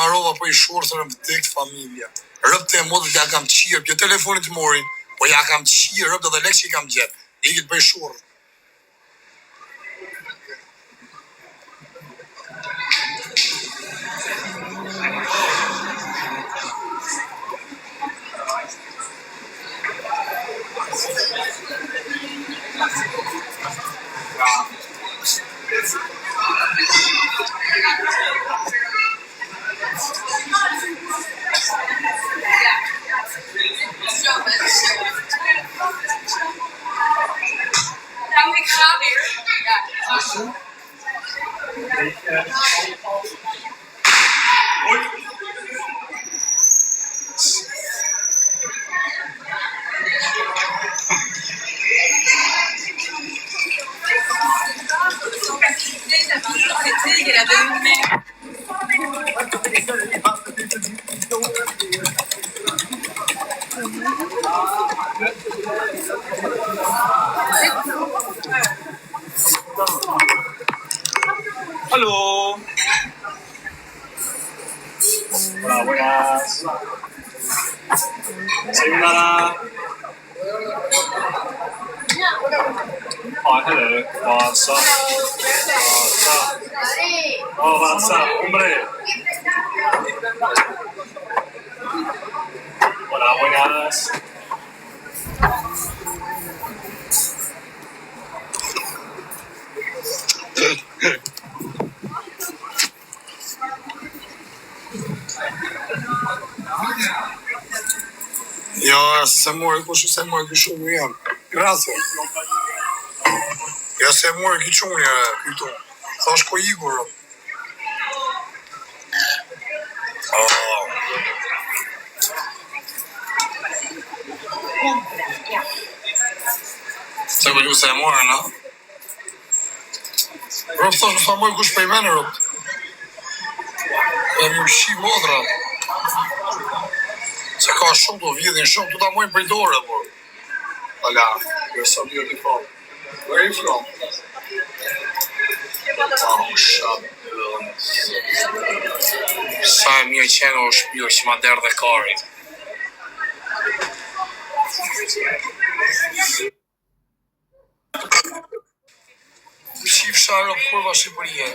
harova po I shortën në vdek familja. Rëpte e modët ja kam qirë, pjo telefonit morin, po ja kam qirë, rëpte dhe lek që I kam gjetë. I këtë bëj shorën. Aló. Hola, buenas. Sayonara. Hello. What's up? What's up? Oh, what's up, hombre? Hola, buenas. Ja, se mori, po që se mori kështu më jam. Grazie. Ja se mori këqunja këtu. Thash ko Igor. Se për ju se e mori, na? Rëpë thash më sa mori kush për I mene, rëpë. E më shi modra. Se ka shumë të vjedhin shumë, tu ta mojnë për I dore, por. Ala, you're so beautiful. Where are you from? Oh, shut up. Sa e mirë qenë o shpirë që ma derë dhe karit. Shif sharë kurva Shqipërije.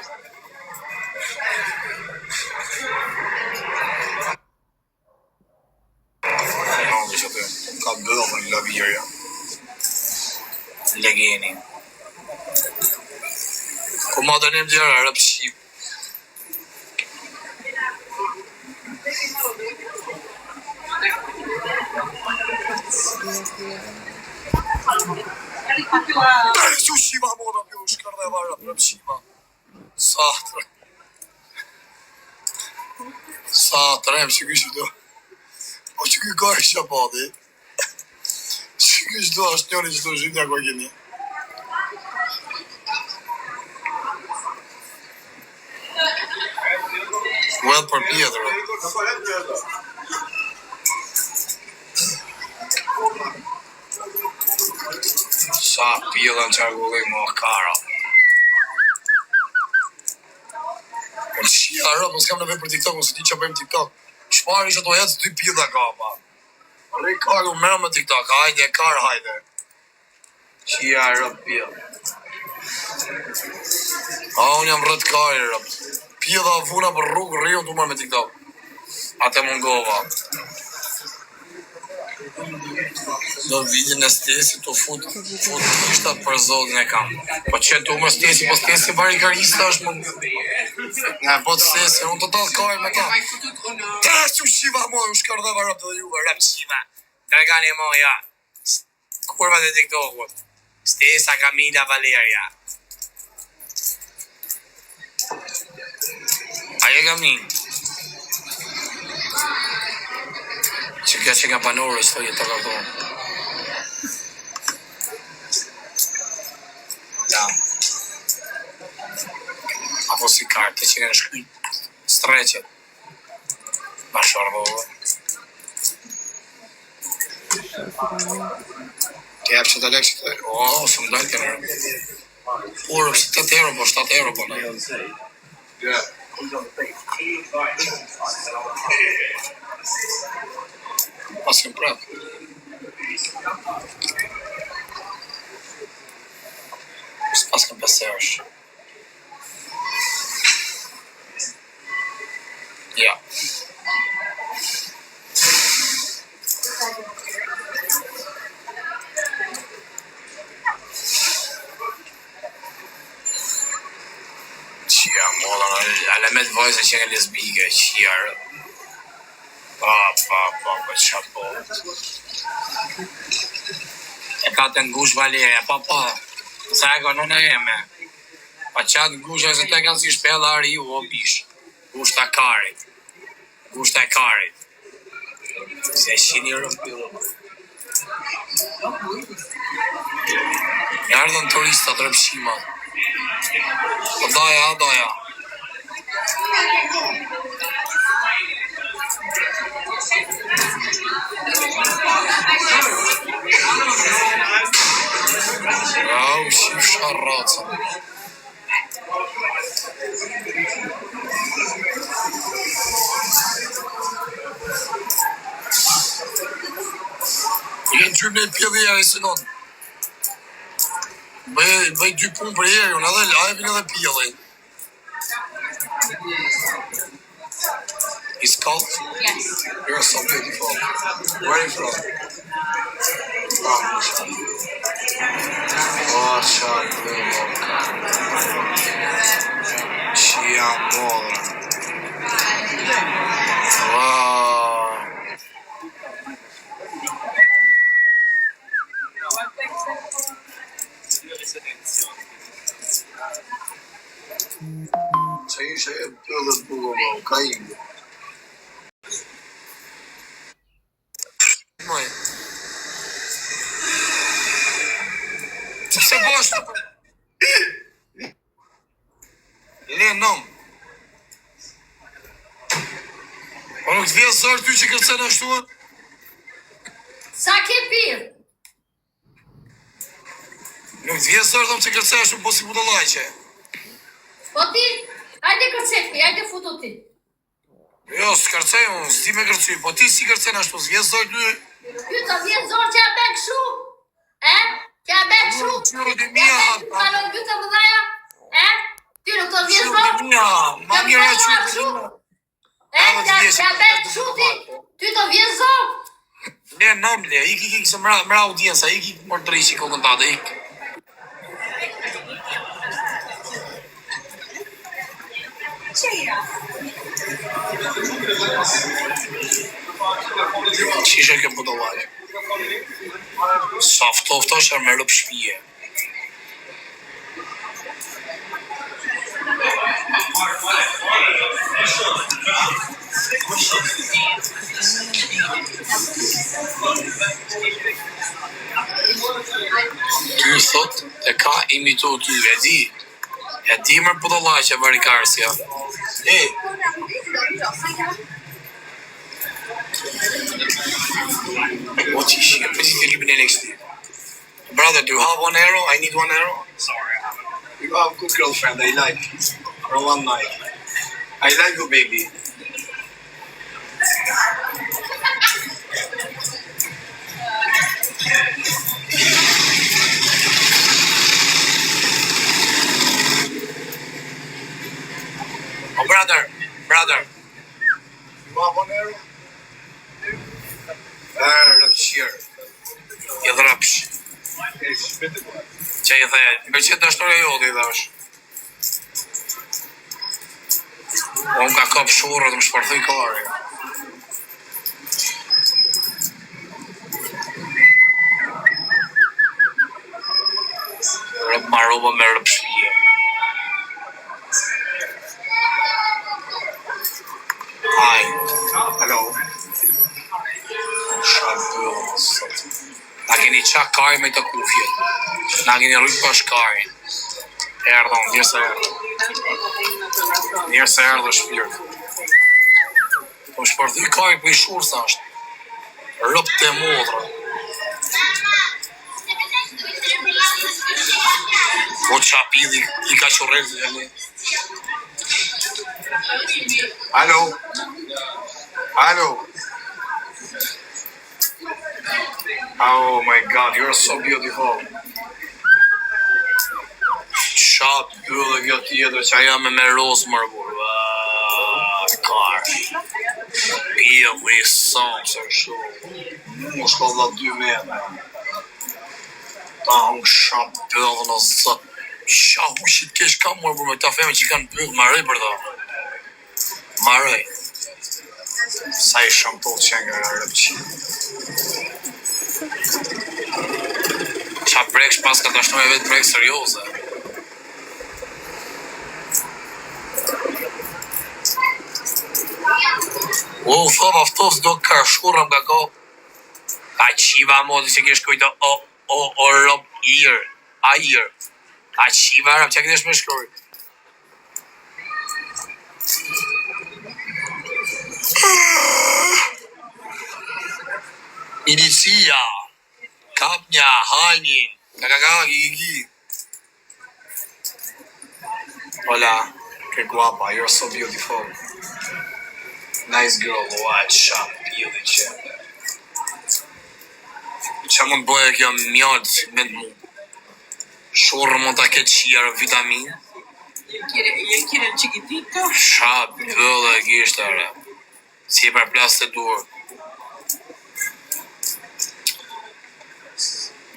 Ka bëllë në lavjerja. Legeni. Ku ma të njëm djera rëpë Shqip. Su Shqipa moda pjo shkër dhe varë rëpë Shqipa. Sa të remë që kështë do. Po që këtë ka është që pati. Që kështë do është njëri që do zhjitja ko keni. Well për pjetër. Sa pjellën që argullë më kara. Po të shia rë, po s'kam në vej për TikTok, po s'ti që bëjmë TikTok. Shpari që to jetës 2 pjellë ka pa. Rej karë, u merë me TikTok, hajde, karë, hajde. Shia rë pjellë. Unë jam rët karë rë. Pjellë a vuna për rrugë, rriun të marë me TikTok. Ate mungova. Do vidin e Stesi të fut ishtat për zotin e kam. Po që të më Stesi, po Stesi barikarista është më... Ne, po të Stesi, unë të talë kajë me kam. Ta që shiva moj, u shkardhe varap të dhe juve, rap shiva. Dërgani moja, kurva dhe TikTokut. Stesa Camila Valeria. Aje Gamin. Që ka panorë, së jetë të kartonë. Da. Apo si kartë që kanë shkujt streqet. Bashar dove. Të jepë që të lekë që të... së më dojtë kënë rëmë. Urë, 8 euro, po 7 euro, po në. Paskëm prap. Paskëm beserësh. Ja. Qia, molla, alamet vajzë që nga lesbike, qia. Pa, qa po. E ka të ngush valje, pa. Sa e ka nëna jeme. Pa qatë ngusha se të kanë si shpella ari ju, o bish. Ngushta karit. Ngushta e karit. Se shini rëmpilë. E ardhën turistat rëpshima. Po daja. Au, shif sharraca. Jenë gjymë e pjedhja e sinon. Bëj 2 punë për erën, edhe live-in edhe pjedhin. It's cold? Yes. You're so beautiful. Where are you from? Oh, Ci amore. Wow. C'è quello del buco, caino. Mãe. Você gosta? Lê não. Po nuk të vjen zërë ty që kërcen ashtu? Sa ke pirë? Nuk të vjen zërë dhëm që kërcen ashtu po si budallajqe. Po ti? Hajde kërcepi, hajde futu ti. Jo, s'kërcej unë, s'ti me kërcuj, po ti si kërcen ashtu, s'vjen zërë ty? Ty të vjen zorë që a bek shu? Që a bek shu? Kalon dy të mëdhaja? Ty nuk të vjen zorë? Ma mirë e që Që a bek shu ti? Ty të vjen zorë? Ne, nëmle, ik, se mra audienca, ik, mërë drejqi komentate, ik. Qishe ke budallaj? Sa ftoftosh e me rëp shpije. Ty thot e ka imito ty, e di mërë budallaj që varikarësja. What is she? Brother, do you have 1 euro? I need 1 euro. Sorry, I haven't. You have a good girlfriend, I like. For one night. I like you, baby. Oh, brother. You have 1 euro? Rëpshirë. I dhe rëpsh. Që i dhe, më që dështore jodi dhe është. Unë ka kap shurët, më shpërthuj kari. Rëp maroba me rëpshirë. Hi. Hello. Na keni qa kari me të kufjet. Na keni rrujt për shkarin. Erdhon, njërë se erdhë shpirt. Po shpërthuj kari për i shurë sa është. Rëp të modra. Po qa pidhi, i ka qërrejtë dhe një. Alo. Alo. Oh my God, you're so beautiful. Shop, bëllë kjo tjetër që aja me rozë mërë burë. Kar. Pia vë i samë se shumë. Më shkolla 2 metre. Ta hëngë shop, bëllë në zëtë. Shahu shit kesh kam mërë burë me ta feme që kanë bëllë. Marëj për ta. Marëj. Sa i shumë të që nga rëpqi. Qa preksh pas ka të ashtu me vetë prek serioze. O, thom aftos do ka shurëm nga ko. Pa qiva modi që kesh kujto o rob ir. A ir. Pa qiva rëm që këtesh me shkruj. Inicia. Kapnja, hajnin. Kaka, gigi. Hola. Que guapa, you're so beautiful. Nice girl, watch shop, beauty check. Qa mund bëhe kjo mjallë me të mu? Shurë mund të ketë qierë vitamin? Io quiero el chiquitito. Shab, bëllë e kishtë arë. Si për plas të durë.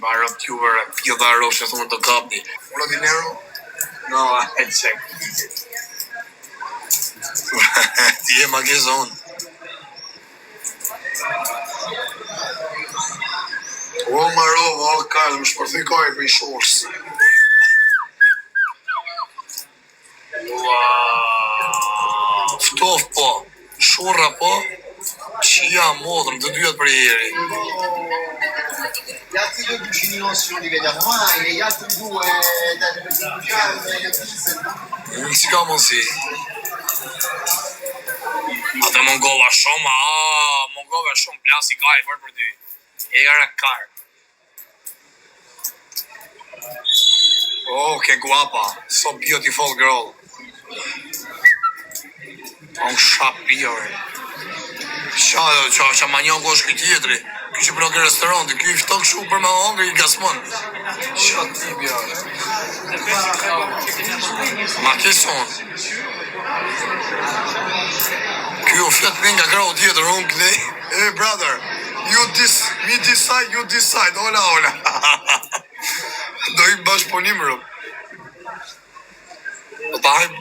Barë t'juver, pjodha roshe thunë të kapni. Uno dinero? No, I check. Ti e magazon. O marova, o kallë, më shpërthikoj për i shorës. Wow. Ftof po, shorra po, qia modrëm, të dyat për jeri. Gli altri 2 vicini nostri non li vediamo mai, gli altri 2 Si ka mundësi. Ate mongova shumë, mongova shumë, plasi ka i fërë për ty. E gara karë. Oh, que guapa. So beautiful girl. On shapire. Qa manjon ko është këtë tjetëri. Ky që përnë ke restoranti, ky fëto këshu për me hongër i gasmon. Qa ti bja. Ma keson. Ky u flet me nga grau tjetër, unë këne. Hey brother, me decide, you decide. Ola, ola. Do i bashkëpunim rëm. Do të hajmë